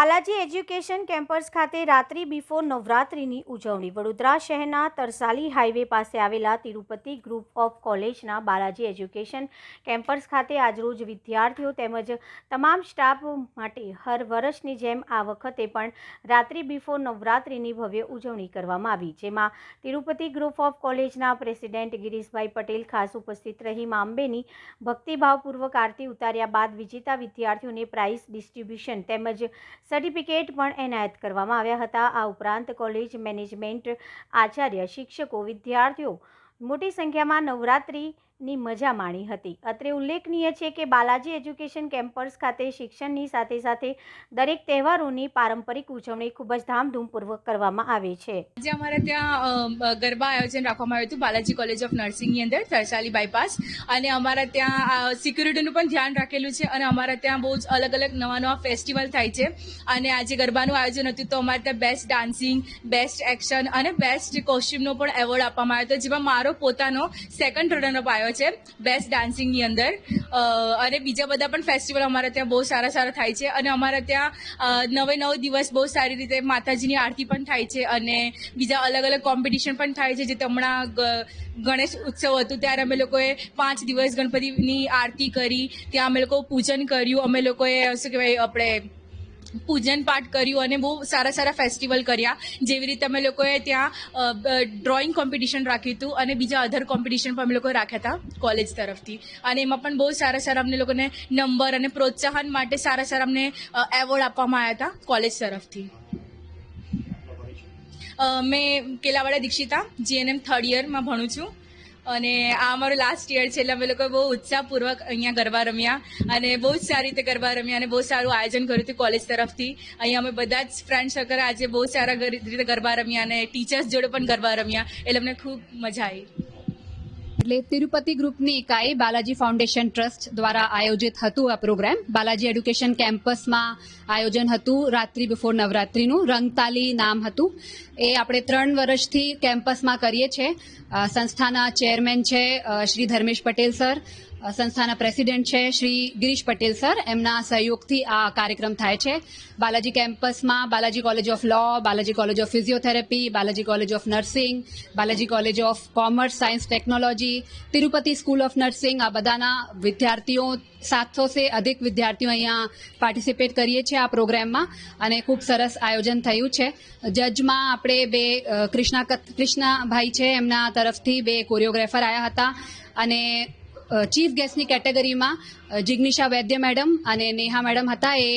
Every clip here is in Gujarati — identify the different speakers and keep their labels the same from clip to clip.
Speaker 1: બાલાજી એજ્યુકેશન કેમ્પસ ખાતે રાત્રિ બિફોર નવરાત્રિની ઉજવણી। વડોદરા શહેરના તરસાલી હાઈવે પાસે આવેલા તિરુપતિ ગ્રુપ ઓફ કોલેજના બાલાજી એજ્યુકેશન કેમ્પસ ખાતે આજરોજ વિદ્યાર્થીઓ તેમજ તમામ સ્ટાફ માટે હર વર્ષની જેમ આ વખતે પણ રાત્રિ બિફોર નવરાત્રિની ભવ્ય ઉજવણી કરવામાં આવી, જેમાં તિરુપતિ ગ્રુપ ઓફ કોલેજના પ્રેસિડેન્ટ ગિરીશભાઈ પટેલ ખાસ ઉપસ્થિત રહી મા અંબેની ભક્તિભાવપૂર્વક આરતી ઉતાર્યા બાદ વિજેતા વિદ્યાર્થીઓને પ્રાઇઝ ડિસ્ટ્રીબ્યુશન તેમજ સર્ટિફિકેટ પણ એનાયત કરવામાં આવ્યા હતા। આ ઉપરાંત કોલેજ મેનેજમેન્ટ, આચાર્ય, શિક્ષકો, વિદ્યાર્થીઓ મોટી સંખ્યામાં નવરાત્રિની મજા માણી હતી। અત્રે ઉલ્લેખનીય છે કે બાલાજી એજ્યુકેશન કેમ્પસ ખાતે શિક્ષણની સાથે સાથે દરેક તહેવારોની પારંપરિક ઉજવણી ખૂબ જ ધામધૂમપૂર્વક કરવામાં આવે છે।
Speaker 2: આજે અમારે ત્યાં ગરબા આયોજન રાખવામાં આવ્યું હતું બાલાજી કોલેજ ઓફ નર્સિંગની અંદર તરસાલી બાયપાસ, અને અમારા ત્યાં સિક્યુરિટીનું પણ ધ્યાન રાખેલું છે અને અમારા ત્યાં બહુ જ અલગ અલગ નવા ફેસ્ટિવલ થાય છે। અને આજે ગરબાનું આયોજન હતું તો અમારે ત્યાં બેસ્ટ ડાન્સિંગ, બેસ્ટ એક્શન અને બેસ્ટ કોસ્ચ્યુમનો પણ એવોર્ડ આપવામાં આવ્યો હતો, જેમાં મારો પોતાનો સેકન્ડ રનરઅપ આવ્યો છે બેસ્ટ ડાન્સિંગની અંદર। અને બીજા બધા પણ ફેસ્ટિવલ અમારા ત્યાં બહુ સારા થાય છે અને અમારા ત્યાં 9 દિવસ બહુ સારી રીતે માતાજીની આરતી પણ થાય છે અને બીજા અલગ અલગ કોમ્પિટિશન પણ થાય છે। જે હમણાં ગણેશ ઉત્સવ હતું ત્યારે અમે લોકોએ 5 દિવસ ગણપતિની આરતી કરી, ત્યાં અમે લોકો પૂજન કર્યું, અમે લોકોએ શું કહેવાય આપણે પૂજન પાઠ કર્યું અને બહુ સારા ફેસ્ટિવલ કર્યા। જેવી રીતે અમે લોકોએ ત્યાં ડ્રોઈંગ કોમ્પિટિશન રાખ્યું હતું અને બીજા અધર કોમ્પિટિશન પણ અમે લોકોએ રાખ્યા હતા કોલેજ તરફથી, અને એમાં પણ બહુ સારા અમને લોકોને નંબર અને પ્રોત્સાહન માટે સારા અમને એવોર્ડ આપવામાં આવ્યા હતા કોલેજ તરફથી। મેં કેલાવાડા દીક્ષિતા GNM 3rd યરમાં ભણું છું અને આ અમારું લાસ્ટ યર છે, એટલે અમે લોકોએ બહુ ઉત્સાહપૂર્વક અહીંયા ગરબા રમ્યા અને બહુ જ સારી રીતે ગરબા રમ્યા અને બહુ સારું આયોજન કર્યું હતું કોલેજ તરફથી। અહીંયા અમે બધા જ ફ્રેન્ડ સર્કલ આજે બહુ સારા રીતે ગરબા રમ્યા અને ટીચર્સ જોડે પણ ગરબા રમ્યા, એટલે અમને ખૂબ મજા આવી।
Speaker 3: એટલે તિરુપતિ ગ્રુપની ઇકાઈ બાલાજી ફાઉન્ડેશન ટ્રસ્ટ દ્વારા આયોજિત હતું આ પ્રોગ્રામ। બાલાજી એડ્યુકેશન કેમ્પસમાં આયોજન હતું રાત્રિ બિફોર નવરાત્રિનું, રંગતાલી નામ હતું। એ આપણે 3 વર્ષથી કેમ્પસમાં કરીએ છીએ। સંસ્થાના ચેરમેન છે શ્રી ધર્મેશ પટેલ સર, સંસ્થાના પ્રેસિડેન્ટ છે શ્રી ગિરીશ પટેલ સર, એમના સહયોગથી આ કાર્યક્રમ થાય છે। બાલાજી કેમ્પસમાં Balaji college of law, Balaji college of physiotherapy, Balaji college of nursing, Balaji college of commerce, science, technology, Tirupati school of nursing, આ બધાના વિદ્યાર્થીઓ 700 से अधिक વિદ્યાર્થીઓ અહીંયા પાર્ટિસિપેટ કરીએ છીએ આ પ્રોગ્રામમાં અને ખૂબ સરસ આયોજન થયું છે। જજમાં આપણે 2 કૃષ્ણાભાઈ છે, એમના તરફથી 2 કોરિયોગ્રાફર આવ્યા હતા અને ચીફ ગેસ્ટની કેટેગરીમાં જિગ્નિશા વૈદ્ય મેડમ અને નેહા મેડમ હતા। એ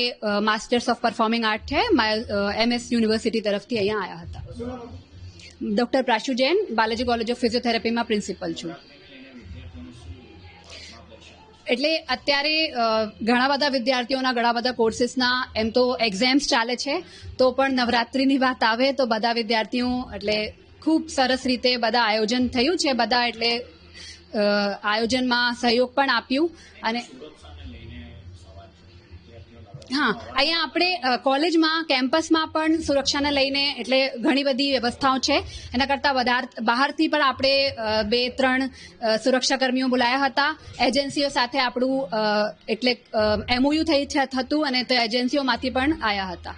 Speaker 3: માસ્ટર્સ ઓફ પરફોર્મિંગ આર્ટ છે, MS યુનિવર્સિટી તરફથી અહીંયા આવ્યા હતા। Doctor Prashu Jain, Balaji college of ફિઝિયોથેરાપીમાં પ્રિન્સિપલ છું। એટલે અત્યારે ઘણા બધા વિદ્યાર્થીઓના ઘણા બધા કોર્સીસના એમ તો એક્ઝામ્સ ચાલે છે, તો પણ નવરાત્રિની વાત આવે તો બધા વિદ્યાર્થીઓ એટલે ખૂબ સરસ રીતે બધા આયોજન થયું છે। બધા એટલે આયોજનમાં સહયોગ પણ આપ્યું અને હા, અહીંયા આપણે કોલેજમાં કેમ્પસમાં પણ સુરક્ષાને લઈને એટલે ઘણી બધી વ્યવસ્થાઓ છે। એના કરતાં બહારથી પણ આપણે 2-3 સુરક્ષાકર્મીઓ બોલાયા હતા। એજન્સીઓ સાથે આપણું એટલે MOU થતું અને તે એજન્સીઓમાંથી પણ આવ્યા હતા।